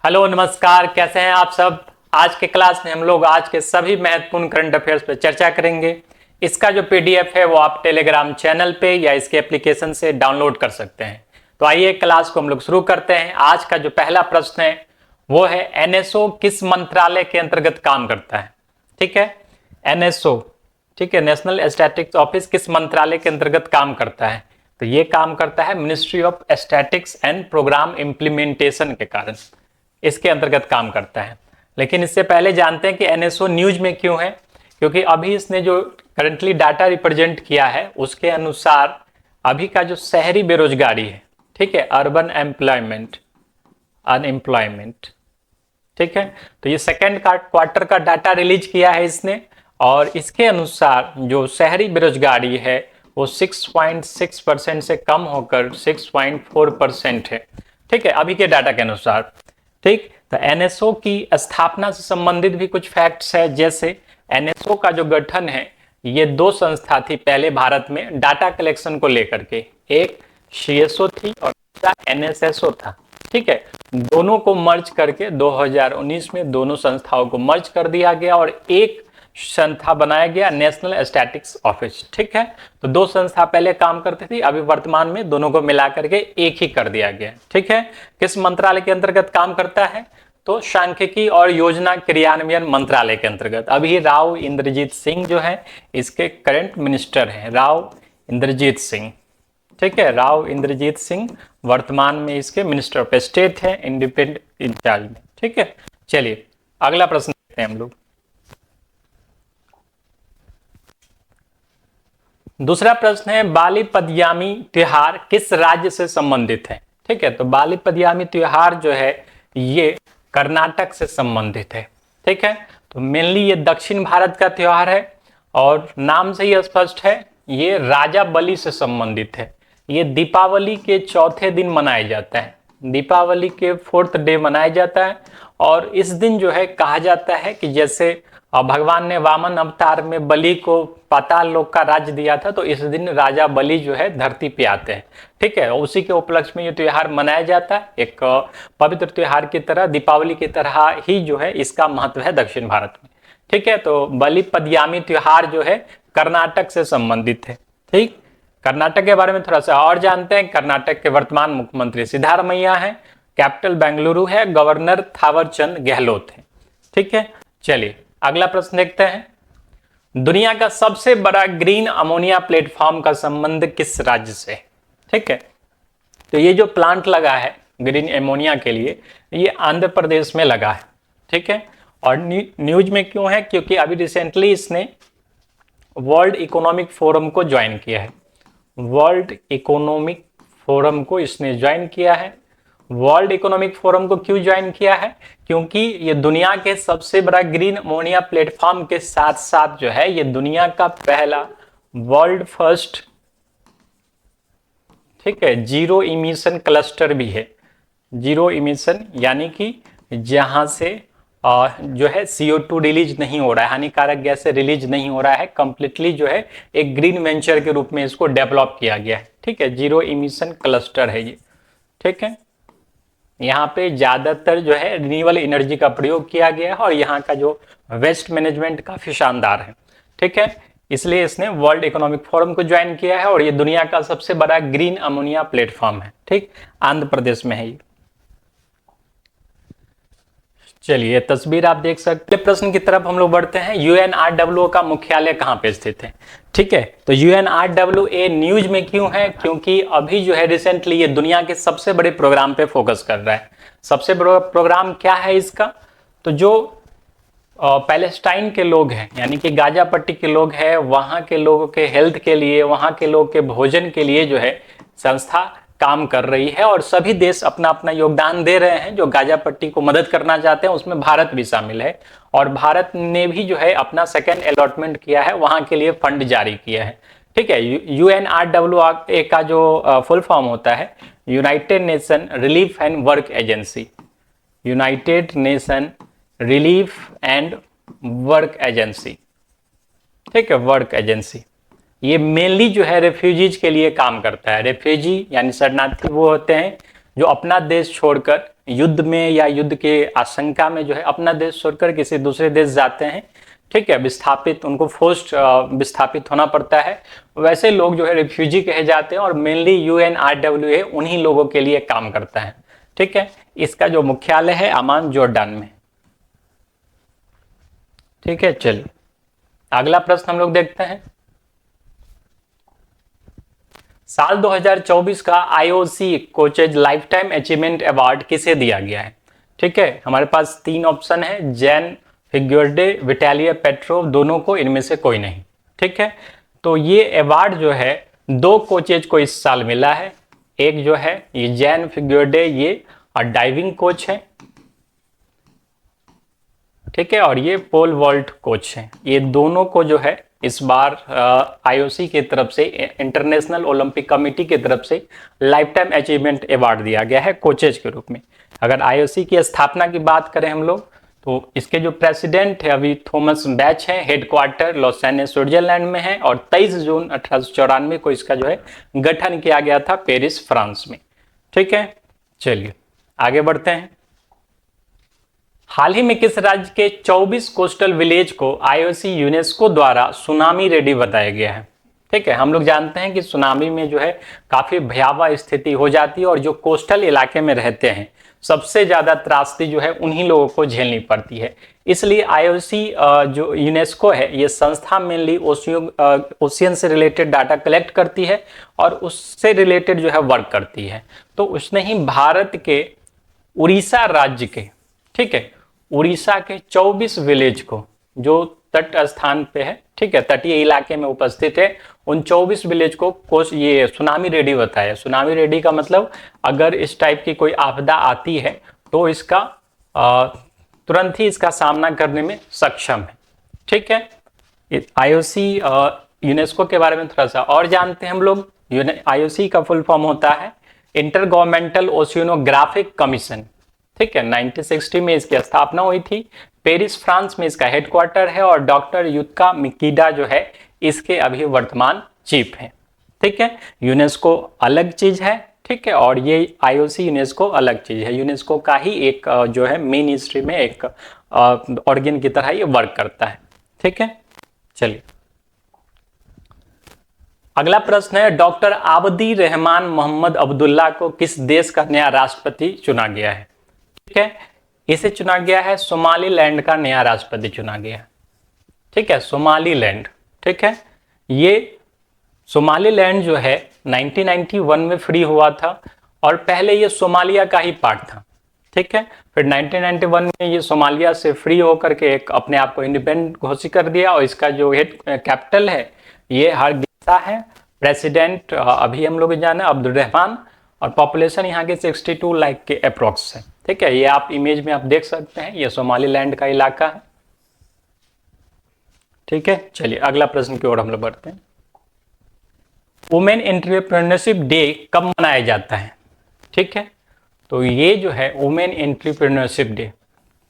Hello नमस्कार, कैसे हैं आप सब। आज के क्लास में हम लोग आज के सभी महत्वपूर्ण करंट अफेयर्स पर चर्चा करेंगे। इसका जो पीडीएफ है वो आप टेलीग्राम चैनल पे या इसके एप्लीकेशन से डाउनलोड कर सकते हैं। तो आइए क्लास को हम लोग शुरू करते हैं। आज का जो पहला प्रश्न है वो है एनएसओ किस मंत्रालय के अंतर्गत काम करता है। ठीक है, एनएसओ, ठीक है, नेशनल स्टैटिस्टिक्स ऑफिस किस मंत्रालय के अंतर्गत काम करता है। तो ये काम करता है ministry of statistics and programme implementation के कारण, इसके अंतर्गत काम करता है। लेकिन इससे पहले जानते हैं कि एनएसओ न्यूज में क्यों है, क्योंकि अभी इसने जो करंटली डाटा रिप्रेजेंट किया है उसके अनुसार अभी का जो शहरी बेरोजगारी है, ठीक है, अर्बन एम्प्लॉयमेंट, अनएम्प्लॉयमेंट, ठीक है, तो ये सेकेंड क्वार्टर का डाटा रिलीज किया है इसने, और इसके अनुसार जो शहरी बेरोजगारी है वो 6.6% से कम होकर 6.4% है। ठीक है, अभी के डाटा के अनुसार। ठीक, तो एनएसओ की स्थापना से संबंधित भी कुछ फैक्ट्स है। जैसे एनएसओ का जो गठन है, ये दो संस्था थी पहले भारत में डाटा कलेक्शन को लेकर के, एक सीएसओ थी और दूसरा एनएसएसओ था। ठीक है, दोनों को मर्ज करके 2019 में दोनों संस्थाओं को मर्ज कर दिया गया और एक संस्था बनाया गया, नेशनल स्टैटिस्टिक्स ऑफिस। ठीक है, तो दो संस्था पहले काम करती थी, अभी वर्तमान में दोनों को मिला करके एक ही कर दिया गया। ठीक है, किस मंत्रालय के अंतर्गत काम करता है, तो सांख्यिकी और योजना क्रियान्वयन मंत्रालय के अंतर्गत। अभी राव इंद्रजीत सिंह जो है इसके करंट मिनिस्टर हैं, राव इंद्रजीत सिंह। ठीक है, राव इंद्रजीत सिंह वर्तमान में इसके मिनिस्टर ऑफ स्टेट है, इंडिपेंडेंट इंचार्ज में। ठीक है, चलिए अगला प्रश्न देखते हैं हम लोग। दूसरा प्रश्न है बाली पदयामी त्योहार किस राज्य से संबंधित है। ठीक है, तो बाली पदयामी त्योहार जो है ये कर्नाटक से संबंधित है। ठीक है, तो मेनली ये दक्षिण भारत का त्योहार है और नाम से ही स्पष्ट है, ये राजा बलि से संबंधित है। ये दीपावली के चौथे दिन मनाया जाता है, दीपावली के 4th डे मनाया जाता है। और इस दिन जो है कहा जाता है कि जैसे भगवान ने वामन अवतार में बलि को पाताल लोक का राज्य दिया था, तो इस दिन राजा बलि जो है धरती पे आते हैं। ठीक है, उसी के उपलक्ष्य में ये त्योहार मनाया जाता है। एक पवित्र त्योहार की तरह, दीपावली की तरह ही जो है इसका महत्व है दक्षिण भारत में। ठीक है, तो बलि पदयामी त्योहार जो है कर्नाटक से संबंधित है। ठीक, कर्नाटक के बारे में थोड़ा सा और जानते हैं। कर्नाटक के वर्तमान मुख्यमंत्री सिद्धारमैया है, कैपिटल बेंगलुरु है, गवर्नर थावरचंद गहलोत है। ठीक है, चलिए अगला प्रश्न देखते हैं। दुनिया का सबसे बड़ा ग्रीन अमोनिया प्लेटफॉर्म का संबंध किस राज्य से है। ठीक है, तो ये जो प्लांट लगा है ग्रीन अमोनिया के लिए, ये आंध्र प्रदेश में लगा है। ठीक है, और न्यूज में क्यों है, क्योंकि अभी रिसेंटली इसने वर्ल्ड इकोनॉमिक फोरम को ज्वाइन किया है। वर्ल्ड इकोनॉमिक फोरम को इसने ज्वाइन किया है। वर्ल्ड इकोनॉमिक फोरम को क्यों ज्वाइन किया है, क्योंकि ये दुनिया के सबसे बड़ा ग्रीन अमोनिया प्लेटफॉर्म के साथ साथ जो है ये दुनिया का पहला वर्ल्ड फर्स्ट, ठीक है, जीरो इमिशन क्लस्टर भी है। जीरो इमिशन यानी कि जहां से जो है CO2 रिलीज नहीं हो रहा है, हानिकारक गैस से रिलीज नहीं हो रहा है, कंप्लीटली जो है एक ग्रीन वेंचर के रूप में इसको डेवलप किया गया है। ठीक है, जीरो इमिशन क्लस्टर है ये। ठीक है, यहाँ पे ज्यादातर जो है रिन्यूएबल एनर्जी का प्रयोग किया गया है और यहाँ का जो वेस्ट मैनेजमेंट काफी शानदार है। ठीक है, इसलिए इसने वर्ल्ड इकोनॉमिक फोरम को ज्वाइन किया है और ये दुनिया का सबसे बड़ा ग्रीन अमोनिया प्लेटफॉर्म है। ठीक, आंध्र प्रदेश में है ये। चलिए तस्वीर आप देख सकते हैं। प्रश्न की तरफ हम लोग बढ़ते हैं। UNRWA का मुख्यालय कहाँ पे स्थित है। ठीक है, तो UNRWA न्यूज में क्यों है, क्योंकि अभी जो है रिसेंटली ये दुनिया के सबसे बड़े प्रोग्राम पे फोकस कर रहा है। सबसे बड़ा प्रोग्राम क्या है इसका, तो जो पैलेस्टाइन के लोग हैं यानी कि गाजा पट्टी के लोग हैं, वहाँ के लोगों के हेल्थ के लिए, वहाँ के लोग के भोजन के लिए जो है संस्था काम कर रही है और सभी देश अपना अपना योगदान दे रहे हैं। जो गाजा पट्टी को मदद करना चाहते हैं उसमें भारत भी शामिल है और भारत ने भी जो है अपना सेकेंड अलॉटमेंट किया है, वहां के लिए फंड जारी किया है। ठीक है, UNRWA का जो फुल फॉर्म होता है United nation relief and work agency. United nation relief and work agency. ठीक है, वर्क एजेंसी ये मेनली जो है रेफ्यूजीज के लिए काम करता है। रेफ्यूजी यानी शरणार्थी वो होते हैं जो अपना देश छोड़कर युद्ध में या युद्ध के आशंका में जो है अपना देश छोड़कर किसी दूसरे देश जाते हैं, ठीक है, विस्थापित, उनको फोर्स्ड विस्थापित होना पड़ता है, वैसे लोग जो है रिफ्यूजी कहे जाते हैं और मेनली UNRWA उन्हीं लोगों के लिए काम करता है, ठीक है। इसका जो मुख्यालय है अमान, जॉर्डन में, ठीक है। चलिए अगला प्रश्न हम लोग देखते हैं। साल 2024 का IOC coaches life time achievement award किसे दिया गया है? ठीक है, हमारे पास 3 ऑप्शन है, जैन फिग्योर्डे, विटालिया पेट्रोव, दोनों को, इनमें से कोई नहीं, ठीक है। तो ये अवार्ड जो है 2 कोचेज को इस साल मिला है। एक जो है ये जैन फिग्योर्डे, ये और डाइविंग कोच है, ठीक है, और ये पोल वॉल्ट कोच है। ये दोनों को जो है इस बार IOC की तरफ से, इंटरनेशनल ओलंपिक कमेटी की तरफ से लाइफ टाइम अचीवमेंट अवार्ड दिया गया है कोचेज के रूप में। अगर IOC की स्थापना की बात करें हम लोग, तो इसके जो प्रेसिडेंट है अभी थॉमस बैच है, हेडक्वार्टर लॉसेन स्विट्जरलैंड में है, और 23 जून 1894 को इसका जो है गठन किया गया था पेरिस, फ्रांस में, ठीक है। चलिए आगे बढ़ते हैं। हाल ही में किस राज्य के 24 कोस्टल विलेज को IOC यूनेस्को द्वारा सुनामी रेडी बताया गया है? ठीक है, हम लोग जानते हैं कि सुनामी में जो है काफी भयावह स्थिति हो जाती है और जो कोस्टल इलाके में रहते हैं सबसे ज्यादा त्रासदी जो है उन्हीं लोगों को झेलनी पड़ती है। इसलिए IOC जो यूनेस्को है, ये संस्था मेनली ओशियन से रिलेटेड डाटा कलेक्ट करती है और उससे रिलेटेड जो है वर्क करती है। तो उसने ही भारत के उड़ीसा राज्य के, ठीक है, उड़ीसा के 24 विलेज को जो तट स्थान पे है, ठीक है, तटीय इलाके में उपस्थित है, उन 24 विलेज को ये सुनामी रेडी बताया। सुनामी रेडी का मतलब अगर इस टाइप की कोई आपदा आती है तो इसका तुरंत ही इसका सामना करने में सक्षम है, ठीक है। IOC यूनेस्को के बारे में थोड़ा सा और जानते हैं हम लोग। IOC का फुल फॉर्म होता है इंटर गवर्नमेंटल ओशियनोग्राफिक कमीशन, ठीक है। 1960 में इसकी स्थापना हुई थी। पेरिस, फ्रांस में इसका हेडक्वार्टर है और डॉक्टर युत्का मिकीडा जो है इसके अभी वर्तमान चीफ हैं, ठीक है। यूनेस्को अलग चीज है, ठीक है, और ये IOC यूनेस्को अलग चीज है। यूनेस्को का ही एक जो है मेन हिस्ट्री में एक ऑर्गन की तरह ये वर्क करता है, ठीक है। चलिए अगला प्रश्न है, डॉक्टर आबदी रहमान मोहम्मद अब्दुल्ला को किस देश का नया राष्ट्रपति चुना गया है? ठीक है, इसे चुना गया है सोमालीलैंड का नया राष्ट्रपति चुना गया, ठीक है, सोमालीलैंड, ठीक है। ये सोमालीलैंड जो है 1991 में फ्री हुआ था और पहले ये सोमालिया का ही पार्ट था, ठीक है। फिर 1991 में ये सोमालिया से फ्री होकर के एक अपने आप को इंडिपेंडेंट घोषित कर दिया और इसका जो हेड कैपिटल है ये हरगेसा है। प्रेसिडेंट अभी हम लोग जाना अब्दुल रहमान, और पॉपुलेशन यहाँ के 62 लाख के अप्रोक्स है, ठीक है। ये आप इमेज में आप देख सकते हैं, ये सोमालीलैंड का इलाका है, ठीक है। चलिए अगला प्रश्न की ओर हम लोग बढ़ते हैं। वुमेन एंटरप्रेन्योरशिप डे कब मनाया जाता है? ठीक है, तो ये जो है वुमेन एंटरप्रेन्योरशिप डे,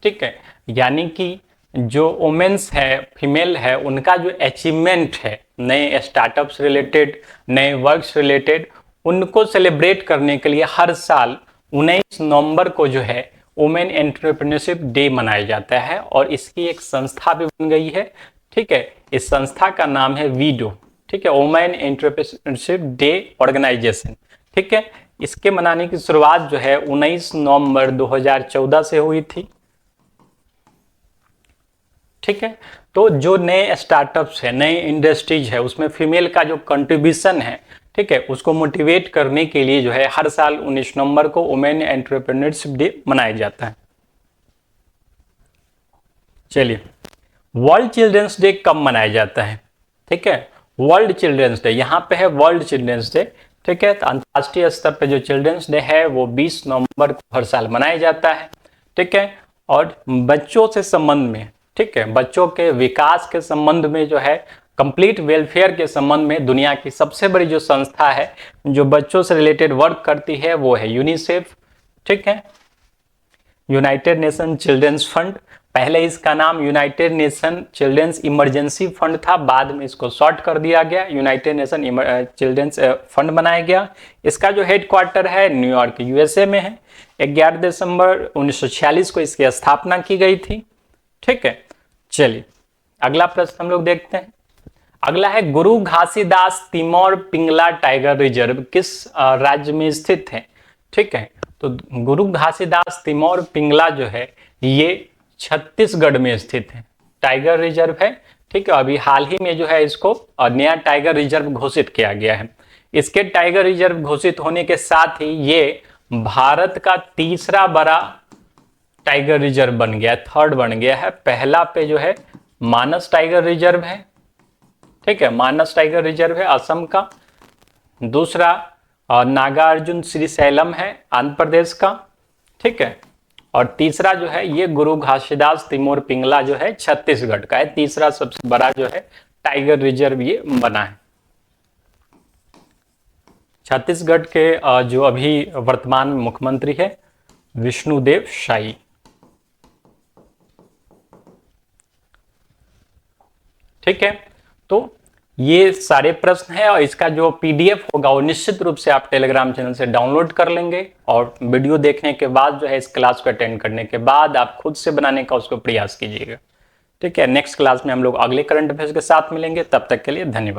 ठीक है, यानी कि जो वुमेन्स है, फीमेल है, उनका जो अचीवमेंट है नए स्टार्टअप्स रिलेटेड, नए वर्क्स रिलेटेड, उनको सेलिब्रेट करने के लिए हर साल 19 नवंबर को जो है वुमेन एंटरप्रेन्योरशिप डे मनाया जाता है और इसकी एक संस्था भी बन गई है, ठीक है। इस संस्था का नाम है वीडो, ठीक है, वुमेन एंटरप्रेन्योरशिप डे ऑर्गेनाइजेशन, ठीक है। इसके मनाने की शुरुआत जो है 19 नवंबर 2014 से हुई थी, ठीक है। तो जो नए स्टार्टअप्स है, नए इंडस्ट्रीज है, उसमें फीमेल का जो कंट्रीब्यूशन है, ठीक है, उसको मोटिवेट करने के लिए जो है हर साल 19 नवंबर को वुमेन एंटरप्रेन्योरशिप डे मनाया जाता है। चलिए वर्ल्ड चिल्ड्रंस डे कब मनाया जाता है? ठीक है, वर्ल्ड चिल्ड्रंस डे, यहाँ पे है वर्ल्ड चिल्ड्रंस डे, ठीक है। तो अंतर्राष्ट्रीय स्तर पे जो चिल्ड्रंस डे है वो 20 नवंबर को हर साल मनाया जाता है, ठीक है। और बच्चों से संबंध में, ठीक है, बच्चों के विकास के संबंध में जो है, कंप्लीट वेलफेयर के संबंध में दुनिया की सबसे बड़ी जो संस्था है जो बच्चों से रिलेटेड वर्क करती है वो है यूनिसेफ, ठीक है, यूनाइटेड नेशन चिल्ड्रंस फंड। पहले इसका नाम United Nation Children's Emergency Fund था, बाद में इसको शॉर्ट कर दिया गया, यूनाइटेड नेशन चिल्ड्रंस फंड बनाया गया। इसका जो हेडक्वार्टर है न्यूयॉर्क यूएसए में है। 11 दिसंबर 1946 को इसकी स्थापना की गई थी। ठीक है, चलिए अगला प्रश्न हम लोग देखते हैं। अगला है गुरु घासीदास तिमोर पिंगला टाइगर रिजर्व किस राज्य में स्थित है? ठीक है, तो गुरु घासीदास तिमोर पिंगला जो है ये छत्तीसगढ़ में स्थित है, टाइगर रिजर्व है। ठीक है, अभी हाल ही में जो है इसको नया टाइगर रिजर्व घोषित किया गया है। इसके टाइगर रिजर्व घोषित होने के साथ ही ये भारत का तीसरा बड़ा टाइगर रिजर्व बन गया, थर्ड बन गया है। पहला पे जो है मानस टाइगर रिजर्व है। ठीक है, मानस टाइगर रिजर्व है असम का। दूसरा नागार्जुन श्रीशैलम है आंध्र प्रदेश का। ठीक है, और तीसरा जो है ये गुरु घासीदास तिमोर पिंगला जो है छत्तीसगढ़ का है। तीसरा सबसे बड़ा जो है टाइगर रिजर्व ये बना है छत्तीसगढ़ के जो अभी वर्तमान मुख्यमंत्री है विष्णुदेव साई। ठीक है, तो ये सारे प्रश्न हैं और इसका जो पीडीएफ होगा वो निश्चित रूप से आप टेलीग्राम चैनल से डाउनलोड कर लेंगे और वीडियो देखने के बाद जो है इस क्लास को अटेंड करने के बाद आप खुद से बनाने का उसको प्रयास कीजिएगा। ठीक है, नेक्स्ट क्लास में हम लोग अगले करंट अफेयर्स के साथ मिलेंगे, तब तक के लिए धन्यवाद।